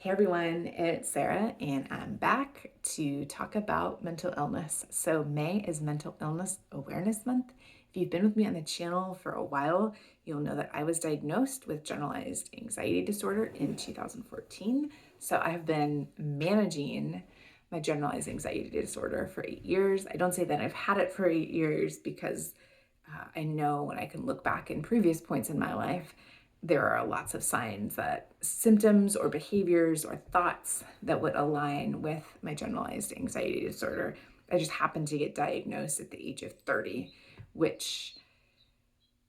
Hey everyone, it's Sarah, and I'm back to talk about mental illness. So, May is Mental Illness Awareness Month. If you've been with me on the channel for a while, you'll know that I was diagnosed with generalized anxiety disorder in 2014. So, I have been managing my generalized anxiety disorder for 8 years. I don't say that I've had it for 8 years because I know when I can look back in previous points in my life, there are lots of signs that symptoms or behaviors or thoughts that would align with my generalized anxiety disorder. I just happened to get diagnosed at the age of 30, which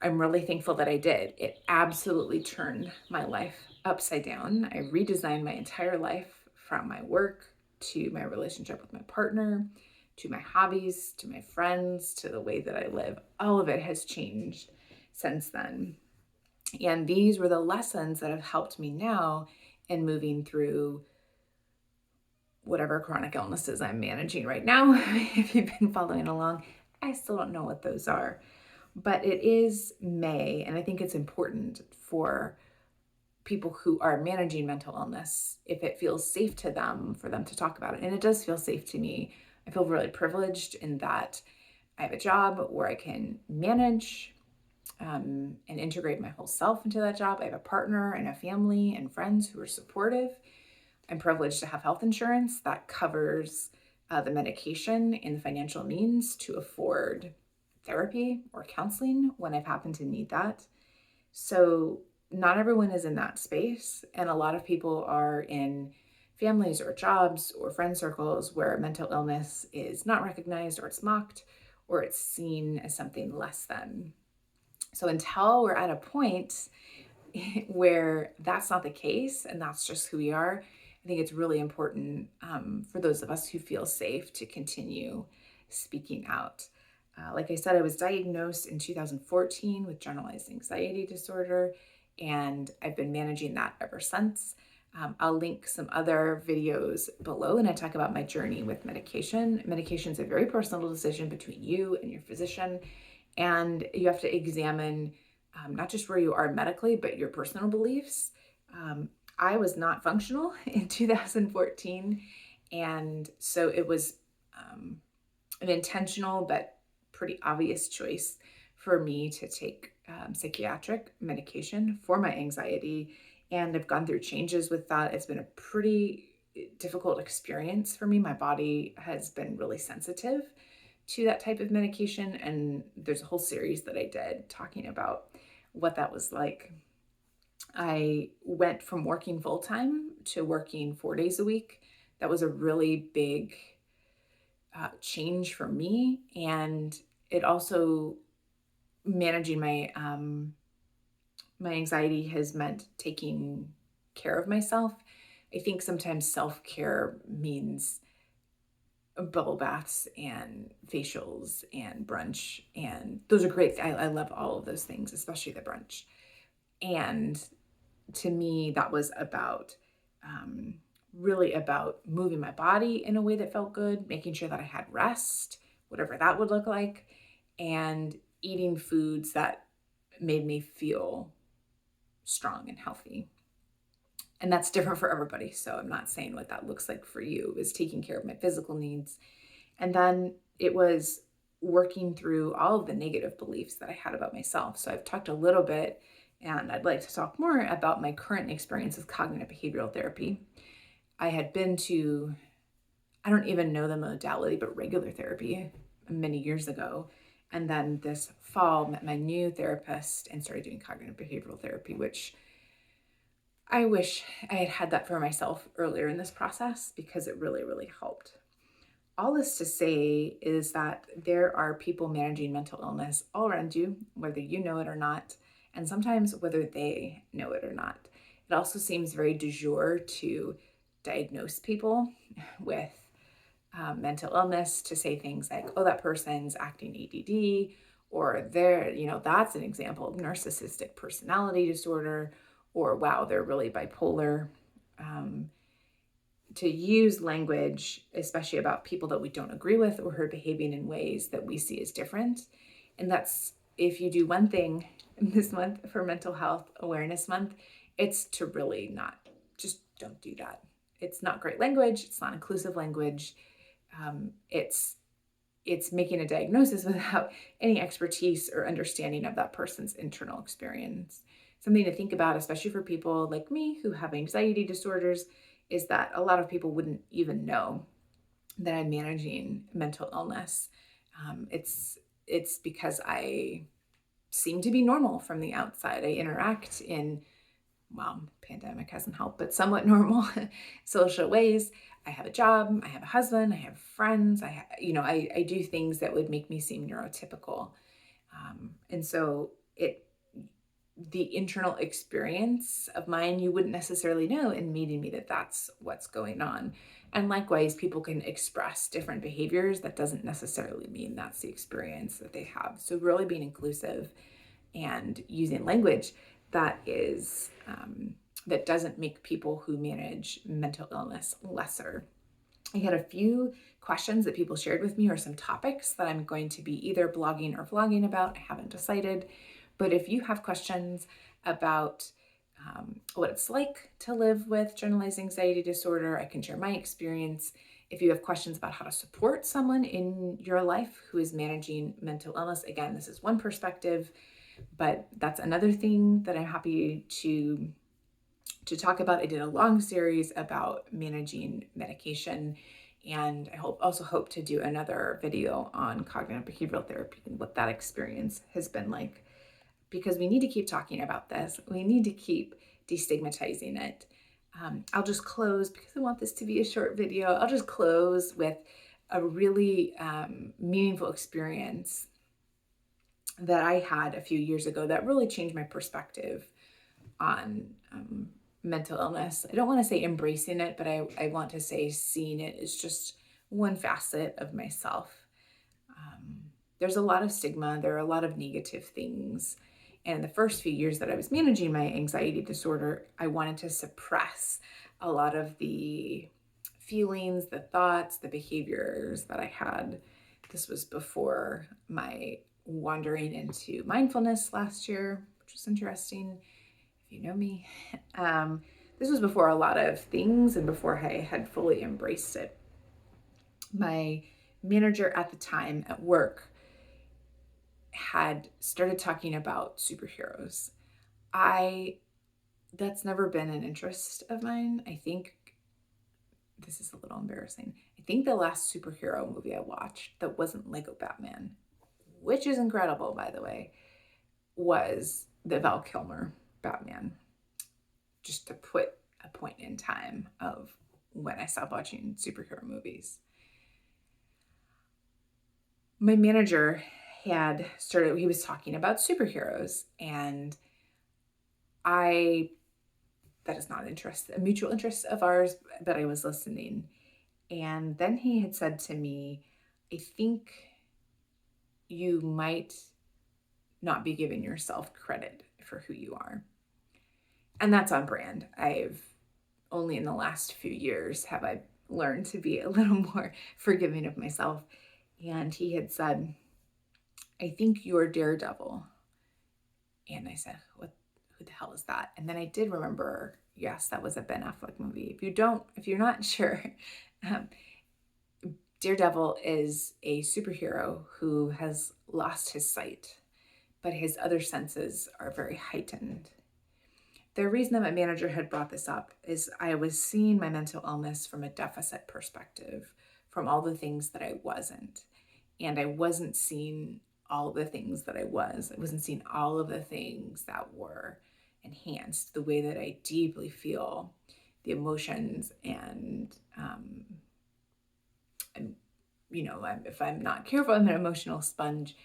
I'm really thankful that I did. It absolutely turned my life upside down. I redesigned my entire life, from my work to my relationship with my partner, to my hobbies, to my friends, to the way that I live. All of it has changed since then. And these were the lessons that have helped me now in moving through whatever chronic illnesses I'm managing right now. If you've been following along, I still don't know what those are. But it is May, and I think it's important for people who are managing mental illness, if it feels safe to them, for them to talk about it. And it does feel safe to me. I feel really privileged in that I have a job where I can manage and integrate my whole self into that job. I have a partner and a family and friends who are supportive. I'm privileged to have health insurance that covers the medication and the financial means to afford therapy or counseling when I've happened to need that. So, not everyone is in that space, and a lot of people are in families or jobs or friend circles where mental illness is not recognized, or it's mocked, or it's seen as something less than. So until we're at a point where that's not the case and that's just who we are, I think it's really important for those of us who feel safe to continue speaking out. Like I said, I was diagnosed in 2014 with generalized anxiety disorder, and I've been managing that ever since. I'll link some other videos below, and I talk about my journey with medication. Medication is a very personal decision between you and your physician, and you have to examine not just where you are medically, but your personal beliefs. I was not functional in 2014, and so it was an intentional but pretty obvious choice for me to take psychiatric medication for my anxiety. And I've gone through changes with that. It's been a pretty difficult experience for me. My body has been really sensitive to that type of medication. And there's a whole series that I did talking about what that was like. I went from working full time to working 4 days a week. That was a really big change for me. And it also, managing my anxiety has meant taking care of myself. I think sometimes self-care means bubble baths and facials and brunch, and those are great. I love all of those things, especially the brunch. And to me, that was about really about moving my body in a way that felt good, making sure that I had rest, whatever that would look like, and eating foods that made me feel strong and healthy. And that's different for everybody. So I'm not saying what that looks like for you. Is taking care of my physical needs. And then it was working through all of the negative beliefs that I had about myself. So I've talked a little bit, and I'd like to talk more about my current experience with cognitive behavioral therapy. I had been to, I don't even know the modality, but regular therapy many years ago. And then this fall, met my new therapist and started doing cognitive behavioral therapy, which I wish I had had that for myself earlier in this process, because it really, really helped. All this to say is that there are people managing mental illness all around you, whether you know it or not, and sometimes whether they know it or not. It also seems very du jour to diagnose people with mental illness, to say things like, oh, that person's acting ADD, or that's an example of narcissistic personality disorder, or wow, they're really bipolar. To use language, especially about people that we don't agree with or who are behaving in ways that we see as different. And that's, if you do one thing this month for Mental Health Awareness Month, it's to really not just don't do that. It's not great language. It's not inclusive language. It's making a diagnosis without any expertise or understanding of that person's internal experience. Something to think about, especially for people like me who have anxiety disorders, is that a lot of people wouldn't even know that I'm managing mental illness. It's because I seem to be normal from the outside. I interact in, well, pandemic hasn't helped, but somewhat normal social ways. I have a job, I have a husband, I have friends, I do things that would make me seem neurotypical. And so the internal experience of mine, you wouldn't necessarily know in meeting me that that's what's going on. And likewise, people can express different behaviors. That doesn't necessarily mean that's the experience that they have. So really being inclusive and using language that is that doesn't make people who manage mental illness lesser. I had a few questions that people shared with me, or some topics that I'm going to be either blogging or vlogging about. I haven't decided. But if you have questions about what it's like to live with generalized anxiety disorder, I can share my experience. If you have questions about how to support someone in your life who is managing mental illness, again, this is one perspective, but that's another thing that I'm happy to talk about. I did a long series about managing medication, and I also hope to do another video on cognitive behavioral therapy and what that experience has been like, because we need to keep talking about this. We need to keep destigmatizing it. I'll just close, because I want this to be a short video. I'll just close with a really meaningful experience that I had a few years ago that really changed my perspective on mental illness. I don't want to say embracing it, but I want to say seeing it is just one facet of myself. There's a lot of stigma. There are a lot of negative things. And the first few years that I was managing my anxiety disorder, I wanted to suppress a lot of the feelings, the thoughts, the behaviors that I had. This was before my wandering into mindfulness last year, which was interesting, if you know me. This was before a lot of things and before I had fully embraced it. My manager at the time at work had started talking about superheroes. That's never been an interest of mine. I think this is a little embarrassing. I think the last superhero movie I watched that wasn't Lego Batman, which is incredible, by the way, was the Val Kilmer Batman. Just to put a point in time of when I stopped watching superhero movies. My manager he was talking about superheroes, and that is not a mutual interest of ours, but I was listening. And then he had said to me, I think you might not be giving yourself credit for who you are. And that's on brand. I've only in the last few years have I learned to be a little more forgiving of myself. And he had said, I think you're Daredevil. And I said, who the hell is that? And then I did remember, yes, that was a Ben Affleck movie. If you're not sure, Daredevil is a superhero who has lost his sight, but his other senses are very heightened. The reason that my manager had brought this up is I was seeing my mental illness from a deficit perspective, from all the things that I wasn't. And I wasn't seeing all the things that I was. I wasn't seeing all of the things that were enhanced, the way that I deeply feel the emotions. And, if I'm not careful, I'm an emotional sponge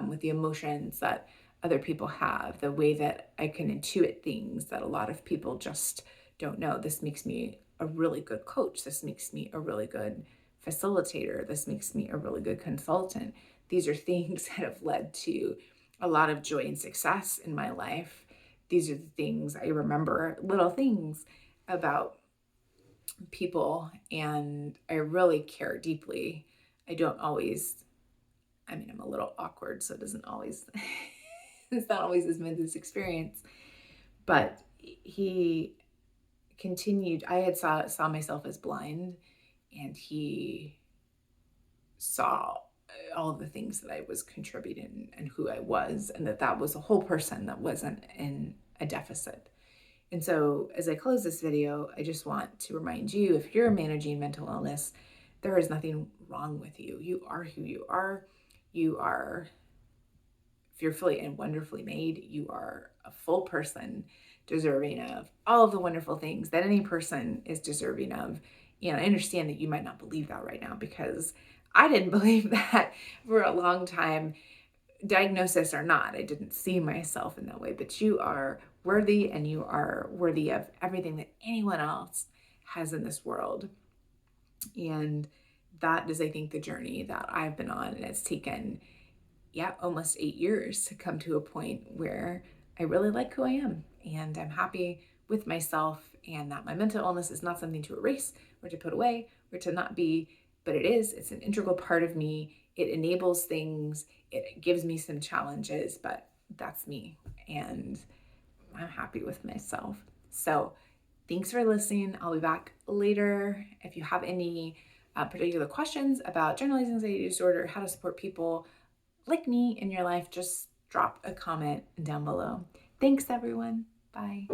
with the emotions that other people have, the way that I can intuit things that a lot of people just don't know. This makes me a really good coach. This makes me a really good facilitator. This makes me a really good consultant. These are things that have led to a lot of joy and success in my life. These are the things I remember, little things about people, and I really care deeply. I'm a little awkward, so it doesn't always, it's not always a smooth experience, but he continued. I had saw myself as blind, and he saw all of the things that I was contributing and who I was, and that was a whole person that wasn't in a deficit. And so as I close this video, I just want to remind you, if you're managing mental illness, there is nothing wrong with you. You are who you are. You are fearfully and wonderfully made. You are a full person, deserving of all of the wonderful things that any person is deserving of. And I understand that you might not believe that right now, because I didn't believe that for a long time, diagnosis or not. I didn't see myself in that way, but you are worthy, and you are worthy of everything that anyone else has in this world. And that is, I think, the journey that I've been on. And it's taken, almost 8 years to come to a point where I really like who I am, and I'm happy with myself, and that my mental illness is not something to erase or to put away or to not be, but it's an integral part of me. It enables things, it gives me some challenges, but that's me, and I'm happy with myself. So thanks for listening. I'll be back later. If you have any particular questions about generalized anxiety disorder, how to support people like me in your life, just drop a comment down below. Thanks, everyone. Bye.